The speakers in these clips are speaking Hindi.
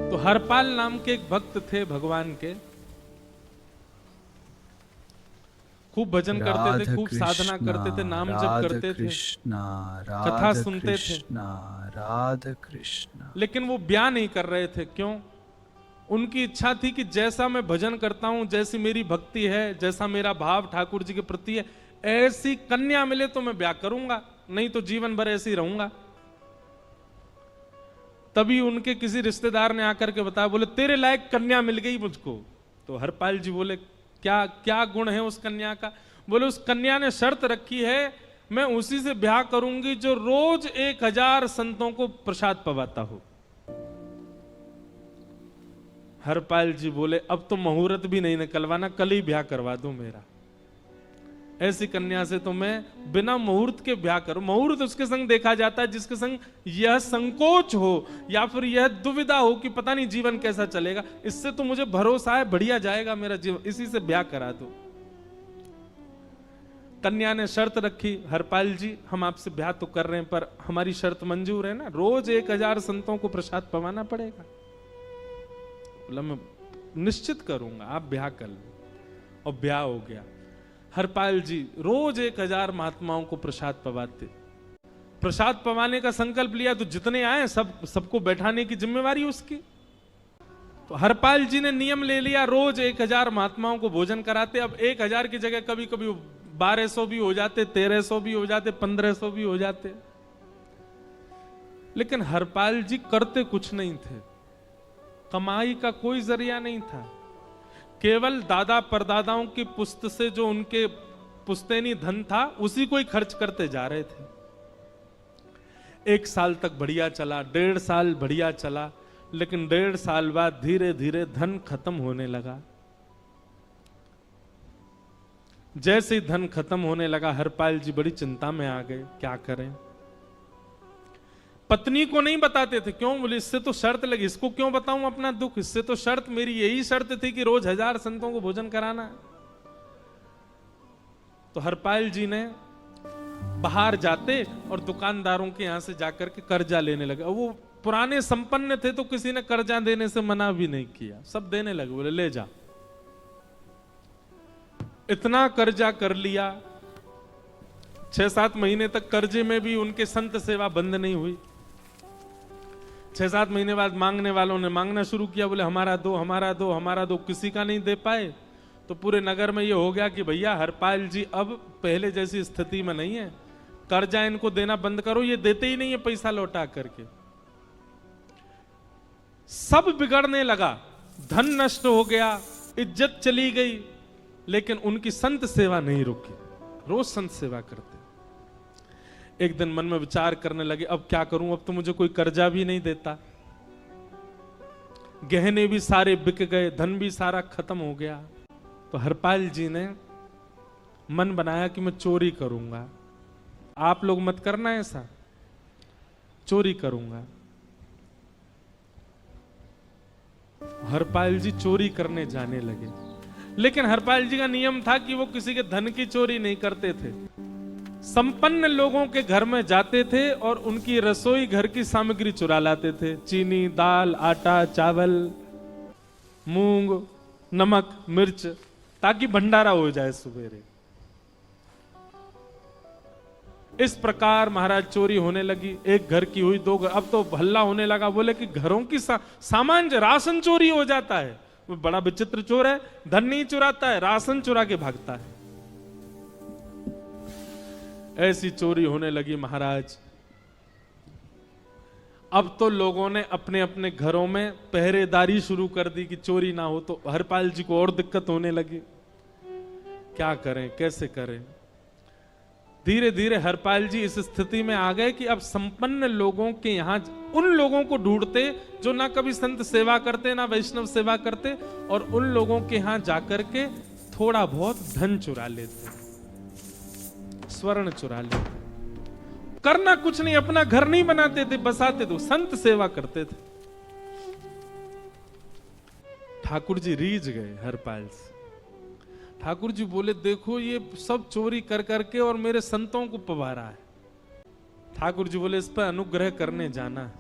तो हरपाल नाम के एक भक्त थे भगवान के, खूब भजन करते थे, खूब साधना करते थे, नाम जप करते थे, कथा सुनते थे, राधा कृष्ण। लेकिन वो ब्याह नहीं कर रहे थे। क्यों? उनकी इच्छा थी कि जैसा मैं भजन करता हूं, जैसी मेरी भक्ति है, जैसा मेरा भाव ठाकुर जी के प्रति है, ऐसी कन्या मिले तो मैं ब्याह करूंगा, नहीं तो जीवन भर ऐसे ही रहूंगा। तभी उनके किसी रिश्तेदार ने आकर के बताया, बोले तेरे लायक कन्या मिल गई मुझको। तो हरपाल जी बोले क्या क्या गुण है उस कन्या का? बोले उस कन्या ने शर्त रखी है, मैं उसी से ब्याह करूंगी जो रोज 1000 संतों को प्रसाद पवाता हो। हरपाल जी बोले अब तो मुहूर्त भी नहीं निकलवाना, कल ही ब्याह करवा दो मेरा। ऐसी कन्या से तो मैं बिना मुहूर्त के ब्याह करूं। मुहूर्त उसके संग देखा जाता है जिसके संग यह संकोच हो या फिर यह दुविधा हो कि पता नहीं जीवन कैसा चलेगा। इससे तो मुझे भरोसा है बढ़िया जाएगा मेरा जीवन, इसी से ब्याह करा दो। कन्या ने शर्त रखी, हरपाल जी हम आपसे ब्याह तो कर रहे हैं पर हमारी शर्त मंजूर है ना, रोज 1000 संतों को प्रसाद पवाना पड़ेगा। बोला मैं निश्चित करूंगा, आप ब्याह कर लो। और ब्याह हो गया। हरपाल जी रोज 1000 महात्माओं को प्रसाद पवाते। प्रसाद पवाने का संकल्प लिया तो जितने आए सबको बैठाने की जिम्मेवारी उसकी। तो हरपाल जी ने नियम ले लिया, रोज 1000 महात्माओं को भोजन कराते। अब 1000 की जगह कभी कभी 1200 भी हो जाते, 1300 भी हो जाते, 1500 भी हो जाते। लेकिन हरपाल जी करते कुछ नहीं थे, कमाई का कोई जरिया नहीं था। केवल दादा परदादाओं की पुश्त से जो उनके पुश्तैनी धन था उसी को ही खर्च करते जा रहे थे। 1 साल तक बढ़िया चला, 1.5 साल बढ़िया चला, लेकिन 1.5 साल बाद धीरे धीरे धन खत्म होने लगा। जैसे ही धन खत्म होने लगा हरपाल जी बड़ी चिंता में आ गए, क्या करें। पत्नी को नहीं बताते थे, क्यों? बोले इससे तो शर्त लगी, इसको क्यों बताऊं अपना दुख, इससे तो शर्त मेरी यही शर्त थी कि रोज 1000 संतों को भोजन कराना। तो हरपाल जी ने बाहर जाते और दुकानदारों के यहां से जाकर के कर्जा लेने लगे। वो पुराने संपन्न थे तो किसी ने कर्जा देने से मना भी नहीं किया, सब देने लगे। बोले ले जा। इतना कर्जा कर लिया, 6-7 महीने तक कर्जे में भी उनके संत सेवा बंद नहीं हुई। 6-7 महीने बाद मांगने वालों ने मांगना शुरू किया, बोले हमारा दो, हमारा दो, हमारा दो। किसी का नहीं दे पाए तो पूरे नगर में ये हो गया कि भैया हरपाल जी अब पहले जैसी स्थिति में नहीं है, कर्जा इनको देना बंद करो, ये देते ही नहीं है पैसा लौटा करके। सब बिगड़ने लगा, धन नष्ट हो गया, इज्जत चली गई, लेकिन उनकी संत सेवा नहीं रुकी, रोज संत सेवा करते। एक दिन मन में विचार करने लगे अब क्या करूं, अब तो मुझे कोई कर्जा भी नहीं देता, गहने भी सारे बिक गए, धन भी सारा खत्म हो गया। तो हरपाल जी ने मन बनाया कि मैं चोरी करूंगा। आप लोग मत करना ऐसा, चोरी करूंगा। हरपाल जी चोरी करने जाने लगे, लेकिन हरपाल जी का नियम था कि वो किसी के धन की चोरी नहीं करते थे। संपन्न लोगों के घर में जाते थे और उनकी रसोई घर की सामग्री चुरा लाते थे, चीनी, दाल, आटा, चावल, मूंग, नमक, मिर्च, ताकि भंडारा हो जाए सवेरे। इस प्रकार महाराज चोरी होने लगी। एक घर की हुई, 2 घर, अब तो हल्ला होने लगा। बोले कि घरों की सामान राशन चोरी हो जाता है। वो बड़ा विचित्र चोर है, धन नहीं चुराता है, राशन चुरा के भागता है। ऐसी चोरी होने लगी महाराज। अब तो लोगों ने अपने अपने घरों में पहरेदारी शुरू कर दी कि चोरी ना हो। तो हरपाल जी को और दिक्कत होने लगी, क्या करें, कैसे करें। धीरे धीरे हरपाल जी इस स्थिति में आ गए कि अब संपन्न लोगों के यहां उन लोगों को ढूंढते जो ना कभी संत सेवा करते ना वैष्णव सेवा करते, और उन लोगों के यहां जाकर के थोड़ा बहुत धन चुरा लेते, स्वर्ण चुरा लेते। करना कुछ नहीं, अपना घर नहीं बनाते थे, बसाते थे, संत सेवा करते थे। ठाकुर जी रीझ गए हरपाल से। ठाकुर जी बोले देखो ये सब चोरी कर करके और मेरे संतों को पवा रहा है। ठाकुर जी बोले इस पर अनुग्रह करने जाना है।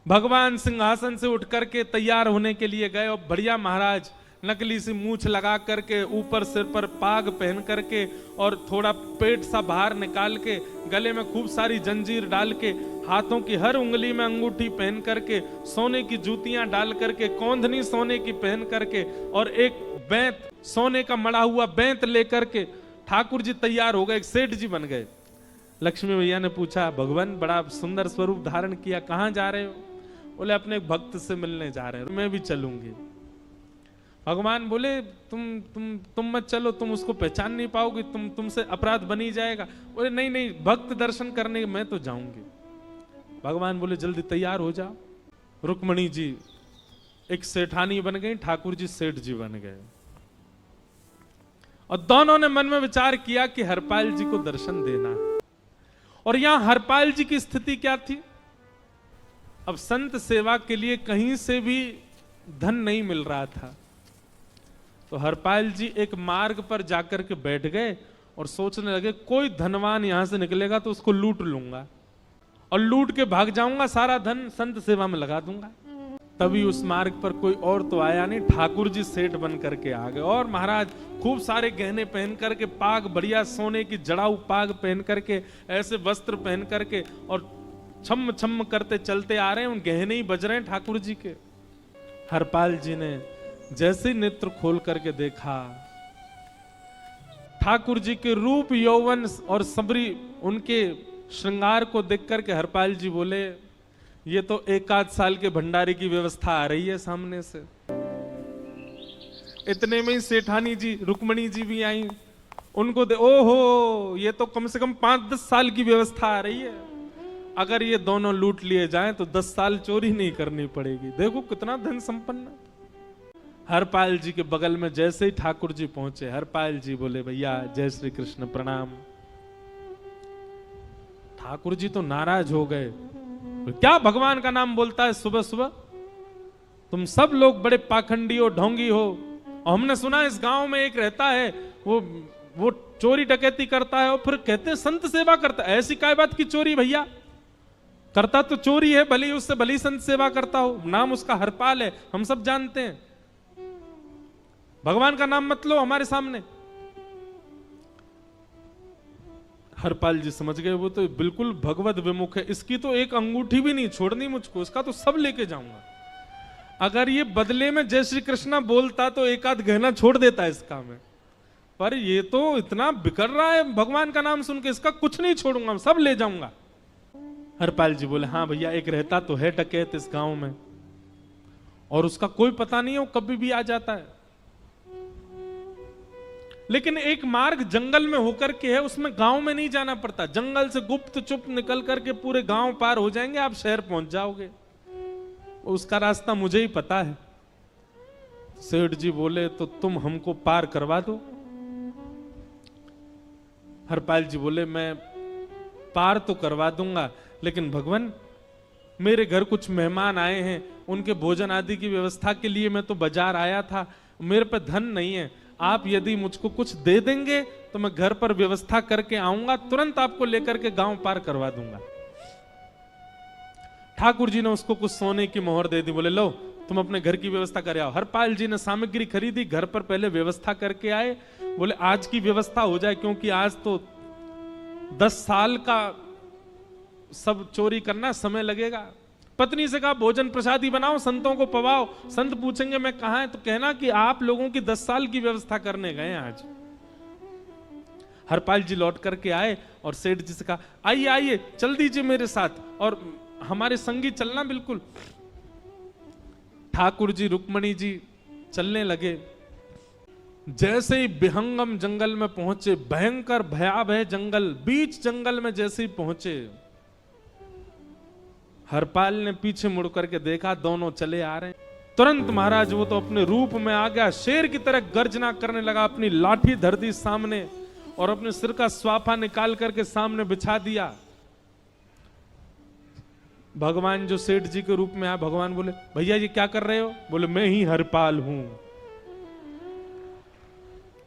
भगवान सिंहासन से उठ करके तैयार होने के लिए गए और बढ़िया महाराज नकली सी मूछ लगा करके ऊपर सिर पर पाग पहन करके और थोड़ा पेट सा बाहर निकाल के गले में खूब सारी जंजीर डाल के हाथों की हर उंगली में अंगूठी पहन करके सोने की जूतियां डाल करके कौंधनी सोने की पहन करके और एक बेंत सोने का मड़ा हुआ बेंत लेकर के ठाकुर जी तैयार हो गए, एक सेठ जी बन गए। लक्ष्मी मैया ने पूछा, भगवान बड़ा सुंदर स्वरूप धारण किया, कहाँ जा रहे हो? बोले अपने एक भक्त से मिलने जा रहे हो, मैं भी चलूंगी। भगवान बोले तुम मत चलो, तुम उसको पहचान नहीं पाओगे, तुमसे अपराध बनी जाएगा। बोले नहीं नहीं, भक्त दर्शन करने मैं तो जाऊंगी। भगवान बोले जल्दी तैयार हो जाओ। रुक्मणी जी एक सेठानी बन गई, ठाकुर जी सेठ जी बन गए और दोनों ने मन में विचार किया कि हरपाल जी को दर्शन देना। और यहां हरपाल जी की स्थिति क्या थी? अब संत सेवा के लिए कहीं से भी धन नहीं मिल रहा था, तो हरपाल जी एक मार्ग पर जाकर के बैठ गए और सोचने लगे कोई धनवान यहां से निकलेगा तो उसको लूट लूंगा और लूट के भाग जाऊंगा, सारा धन संत सेवा में लगा दूंगा। तभी उस मार्ग पर कोई और तो आया नहीं, ठाकुर जी सेठ बन करके आ गए। और महाराज खूब सारे गहने पहन करके, पाग बढ़िया सोने की जड़ाऊ पाग पहन करके, ऐसे वस्त्र पहन करके और छम छम करते चलते आ रहे हैं। उन गहने ही बज रहे हैं ठाकुर जी के। हरपाल जी ने जैसे नेत्र खोल करके देखा, ठाकुर जी के रूप यौवन और सबरी उनके श्रृंगार को देख करके हरपाल जी बोले, ये तो एक आध साल के भंडारे की व्यवस्था आ रही है सामने से। इतने में ही सेठानी जी रुक्मणी जी भी आई, उनको ओहो, ये तो कम से कम 5-10 साल की व्यवस्था आ रही है। अगर ये दोनों लूट लिए जाएं तो 10 साल चोरी नहीं करनी पड़ेगी। देखो कितना धन संपन्न। हरपाल जी के बगल में जैसे ही ठाकुर जी पहुंचे, हरपाल जी बोले, भैया जय श्री कृष्ण, प्रणाम। ठाकुर जी तो नाराज हो गए, क्या भगवान का नाम बोलता है सुबह सुबह? तुम सब लोग बड़े पाखंडी हो, ढोंगी हो। और हमने सुना इस गांव में एक रहता है, वो चोरी डकैती करता है और फिर कहते हैं संत सेवा करता है। ऐसी काय बात की चोरी भैया? करता तो चोरी है, भली उससे भली संत सेवा करता हो। नाम उसका हरपाल है, हम सब जानते हैं। भगवान का नाम मत लो हमारे सामने। हरपाल जी समझ गए, वो तो बिल्कुल भगवत विमुख है, इसकी तो एक अंगूठी भी नहीं छोड़नी मुझको, इसका तो सब लेके जाऊंगा। अगर ये बदले में जय श्री कृष्णा बोलता तो एक आध गहना छोड़ देता इसका मैं, पर ये तो इतना बिकर रहा है भगवान का नाम सुन के, इसका कुछ नहीं छोड़ूंगा, सब ले जाऊंगा। हरपाल जी बोले, हाँ भैया, एक रहता तो है डकैत इस गांव में, और उसका कोई पता नहीं है, वो कभी भी आ जाता है। लेकिन एक मार्ग जंगल में होकर के है, उसमें गांव में नहीं जाना पड़ता। जंगल से गुप्त चुप निकल करके पूरे गांव पार हो जाएंगे, आप शहर पहुंच जाओगे। उसका रास्ता मुझे ही पता है। सेठ जी बोले, तो तुम हमको पार करवा दो। हरपाल जी बोले, मैं पार तो करवा दूंगा, लेकिन भगवान मेरे घर कुछ मेहमान आए हैं, उनके भोजन आदि की व्यवस्था के लिए मैं तो बाजार आया था, मेरे पे धन नहीं है। आप यदि मुझको कुछ दे देंगे तो मैं घर पर व्यवस्था करके आऊंगा, तुरंत आपको लेकर के गांव पार करवा दूंगा। ठाकुर जी ने उसको कुछ सोने की मोहर दे दी, बोले लो तुम अपने घर की व्यवस्था कर आओ। हरपाल जी ने सामग्री खरीदी, घर पर पहले व्यवस्था करके आए। बोले आज की व्यवस्था हो जाए, क्योंकि आज तो 10 साल का सब चोरी करना, समय लगेगा। पत्नी से कहा भोजन प्रसादी बनाओ, संतों को पवाओ, संत पूछेंगे मैं कहां है तो कहना कि आप लोगों की 10 साल की व्यवस्था करने गए आज। हरपाल जी लौट करके आए और सेठ जी से कहा, आइए आइए चल दीजिए मेरे साथ और हमारे संगी चलना बिल्कुल। ठाकुर जी रुक्मणी जी चलने लगे। जैसे ही विहंगम जंगल में पहुंचे, भयंकर भयावह जंगल, बीच जंगल में जैसे ही पहुंचे, हरपाल ने पीछे मुड़ करके देखा, दोनों चले आ रहे हैं। तुरंत महाराज वो तो अपने रूप में आ गया, शेर की तरह गर्जना करने लगा, अपनी लाठी धर दी सामने और अपने सिर का स्वाफा निकाल करके सामने बिछा दिया। भगवान जो सेठ जी के रूप में आया, भगवान बोले, भैया ये क्या कर रहे हो? बोले, मैं ही हरपाल हूं।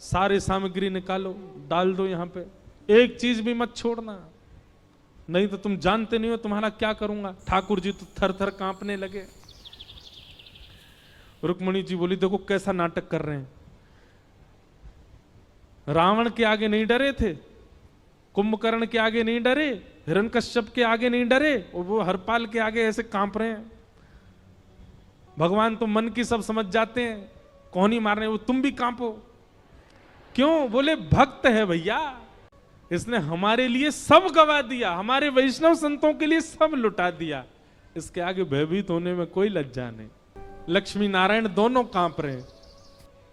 सारे सामग्री निकालो, डाल दो यहां पे, एक चीज भी मत छोड़ना। नहीं तो तुम जानते नहीं हो तुम्हारा क्या करूंगा। ठाकुर जी तो थर थर कांपने लगे। रुक्मणी जी बोली देखो कैसा नाटक कर रहे हैं, रावण के आगे नहीं डरे थे, कुंभकर्ण के आगे नहीं डरे, हिरण्यकश्यप के आगे नहीं डरे, और वो हरपाल के आगे ऐसे कांप रहे हैं। भगवान तो मन की सब समझ जाते हैं, कौन ही मारने, वो तुम भी कांपो क्यों? बोले भक्त है भैया, इसने हमारे लिए सब गवा दिया, हमारे वैष्णव संतों के लिए सब लुटा दिया, इसके आगे भयभीत होने में कोई लज्जा नहीं। लक्ष्मी नारायण दोनों कांप रहे हैं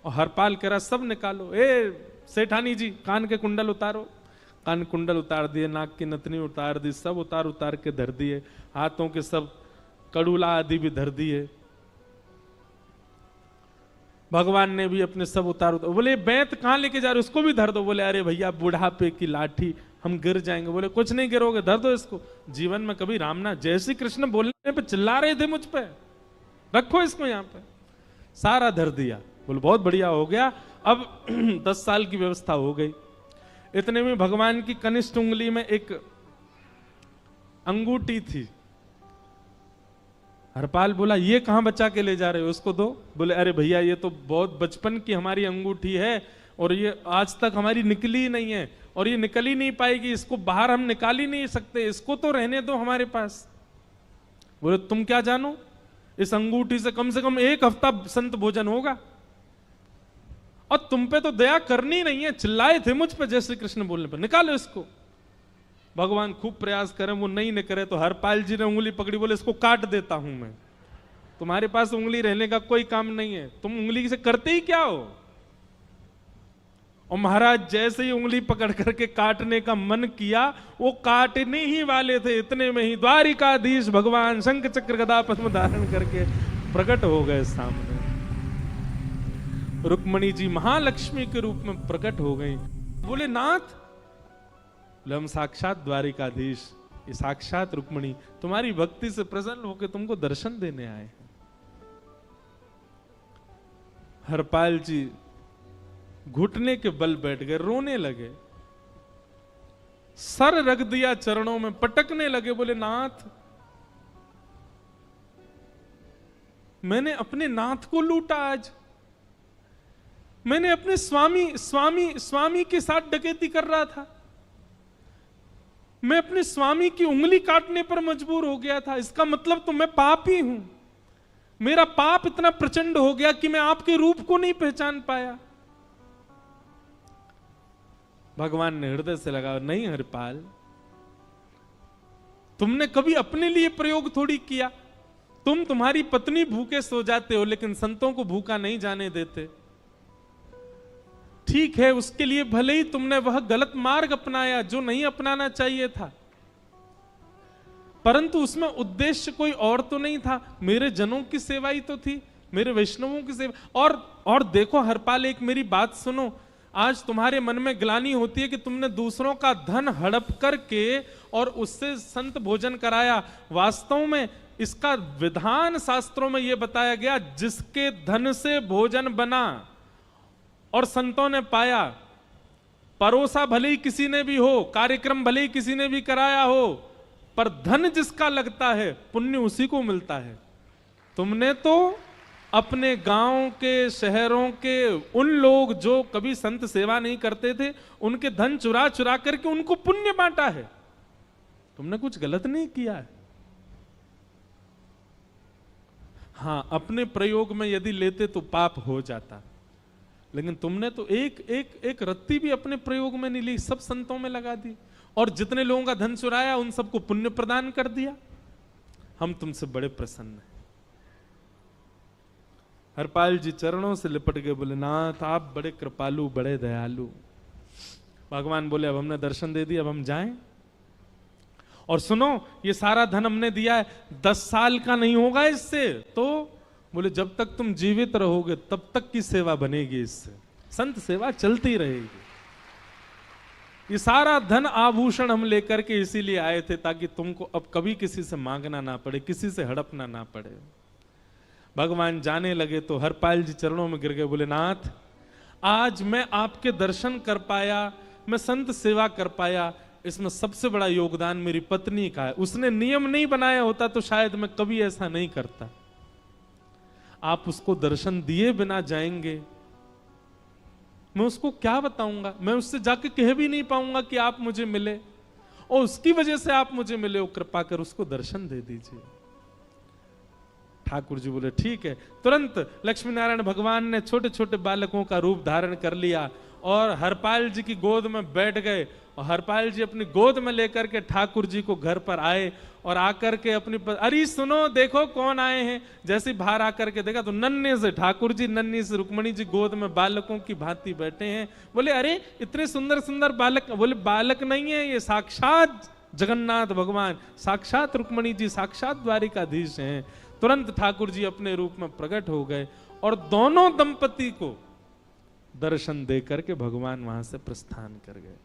और हरपाल कह रहा सब निकालो, ए सेठानी जी कान के कुंडल उतारो। कान कुंडल उतार दिए, नाक की नथनी उतार दी, सब उतार उतार के धर दिए, हाथों के सब कड़ूला आदि भी धर दिए। भगवान ने भी अपने सब उतार उतार। बोले बैंत कहां लेके जा रहे, उसको भी धर दो। बोले अरे भैया बुढ़ापे की लाठी, हम गिर जाएंगे। बोले कुछ नहीं गिरोगे, धर दो इसको। जीवन में कभी राम ना जय श्री कृष्ण बोलने पे चिल्ला रहे थे मुझ पे, रखो इसको यहाँ पे। सारा धर दिया। बोले बहुत बढ़िया हो गया, अब 10 साल की व्यवस्था हो गई। इतने में भगवान की कनिष्ठ उंगली में एक अंगूठी थी। हरपाल बोला ये कहां बचा के ले जा रहे हो, उसको दो। बोले अरे भैया ये तो बहुत बचपन की हमारी अंगूठी है और ये आज तक हमारी निकली ही नहीं है और ये निकल ही नहीं पाएगी, इसको बाहर हम निकाल ही नहीं सकते, इसको तो रहने दो हमारे पास। बोले तुम क्या जानो, इस अंगूठी से कम 1 हफ्ता संत भोजन होगा और तुम पे तो दया करनी नहीं है। चिल्लाए थे मुझ पे जय श्री कृष्ण बोलने पर, निकालो इसको। भगवान खूब प्रयास करें, वो नहीं निकले तो हरपाल जी ने उंगली पकड़ी। बोले इसको काट देता हूं मैं, तुम्हारे पास उंगली रहने का कोई काम नहीं है, तुम उंगली से करते ही क्या हो। और महाराज जैसे ही उंगली पकड़ करके काटने का मन किया, वो काटने ही वाले थे, इतने में ही द्वारिकाधीश भगवान शंख चक्र गदा पद्म धारण करके प्रकट हो गए सामने। रुक्मणी जी महालक्ष्मी के रूप में प्रकट हो गई। बोले नाथ, बोले हम साक्षात द्वारिकाधीश, ये साक्षात रुक्मणी तुम्हारी भक्ति से प्रसन्न होकर तुमको दर्शन देने आए। हरपाल जी घुटने के बल बैठ गए, रोने लगे, सर रख दिया चरणों में, पटकने लगे। बोले नाथ, मैंने अपने नाथ को लूटा, आज मैंने अपने स्वामी के साथ डकैती कर रहा था, मैं अपने स्वामी की उंगली काटने पर मजबूर हो गया था, इसका मतलब तो मैं पापी हूं। मेरा पाप इतना प्रचंड हो गया कि मैं आपके रूप को नहीं पहचान पाया। भगवान ने हृदय से लगा, नहीं हरपाल, तुमने कभी अपने लिए प्रयोग थोड़ी किया। तुम्हारी पत्नी भूखे सो जाते हो लेकिन संतों को भूखा नहीं जाने देते। ठीक है, उसके लिए भले ही तुमने वह गलत मार्ग अपनाया जो नहीं अपनाना चाहिए था, परंतु उसमें उद्देश्य कोई और तो नहीं था, मेरे जनों की सेवा ही तो थी, मेरे वैष्णवों की सेवा। और देखो हरपाल, एक मेरी बात सुनो, आज तुम्हारे मन में ग्लानि होती है कि तुमने दूसरों का धन हड़प करके और उससे संत भोजन कराया। वास्तव में इसका विधान शास्त्रों में यह बताया गया, जिसके धन से भोजन बना और संतों ने पाया, परोसा भले ही किसी ने भी हो, कार्यक्रम भले ही किसी ने भी कराया हो, पर धन जिसका लगता है पुण्य उसी को मिलता है। तुमने तो अपने गांव के, शहरों के उन लोग जो कभी संत सेवा नहीं करते थे, उनके धन चुरा चुरा करके उनको पुण्य बांटा है। तुमने कुछ गलत नहीं किया है। हां, अपने प्रयोग में यदि लेते तो पाप हो जाता, लेकिन तुमने तो एक रत्ती भी अपने प्रयोग में नहीं ली, सब संतों में लगा दी और जितने लोगों का धन चुराया उन सबको पुण्य प्रदान कर दिया। हम तुमसे बड़े प्रसन्न हैं। हरपाल जी चरणों से लिपट गए, बोले नाथ आप बड़े कृपालु, बड़े दयालु। भगवान बोले अब हमने दर्शन दे दिया, अब हम जाएं। और सुनो, ये सारा धन हमने दिया है, 10 साल का नहीं होगा इससे। तो बोले जब तक तुम जीवित रहोगे तब तक की सेवा बनेगी, इससे संत सेवा चलती रहेगी। ये सारा धन आभूषण हम लेकर के इसीलिए आए थे ताकि तुमको अब कभी किसी से मांगना ना पड़े, किसी से हड़पना ना पड़े। भगवान जाने लगे तो हरपाल जी चरणों में गिर गए, बोले नाथ आज मैं आपके दर्शन कर पाया, मैं संत सेवा कर पाया, इसमें सबसे बड़ा योगदान मेरी पत्नी का है। उसने नियम नहीं बनाया होता तो शायद मैं कभी ऐसा नहीं करता। आप उसको दर्शन दिए बिना जाएंगे, मैं उसको क्या बताऊंगा? मैं उससे जाके कह भी नहीं पाऊंगा कि आप मुझे मिले, और उसकी वजह से आप मुझे मिले हो, कृपा कर उसको दर्शन दे दीजिए। ठाकुर जी बोले ठीक है। तुरंत लक्ष्मी नारायण भगवान ने छोटे छोटे बालकों का रूप धारण कर लिया और हरपाल जी की गोद में बैठ गए, और हरपाल जी अपनी गोद में लेकर के ठाकुर जी को घर पर आए, और आकर के अपनी अरे सुनो देखो कौन आए हैं। जैसे बाहर आकर के देखा तो नन्हे से ठाकुर जी, नन्ही से रुक्मणी जी गोद में बालकों की भांति बैठे हैं। बोले अरे इतने सुंदर सुंदर बालक। बोले बालक नहीं है, ये साक्षात जगन्नाथ भगवान, साक्षात रुक्मणी जी, साक्षात द्वारिकाधीश हैं। तुरंत ठाकुर जी अपने रूप में प्रकट हो गए और दोनों दंपति को दर्शन देकर के भगवान वहां से प्रस्थान कर गए।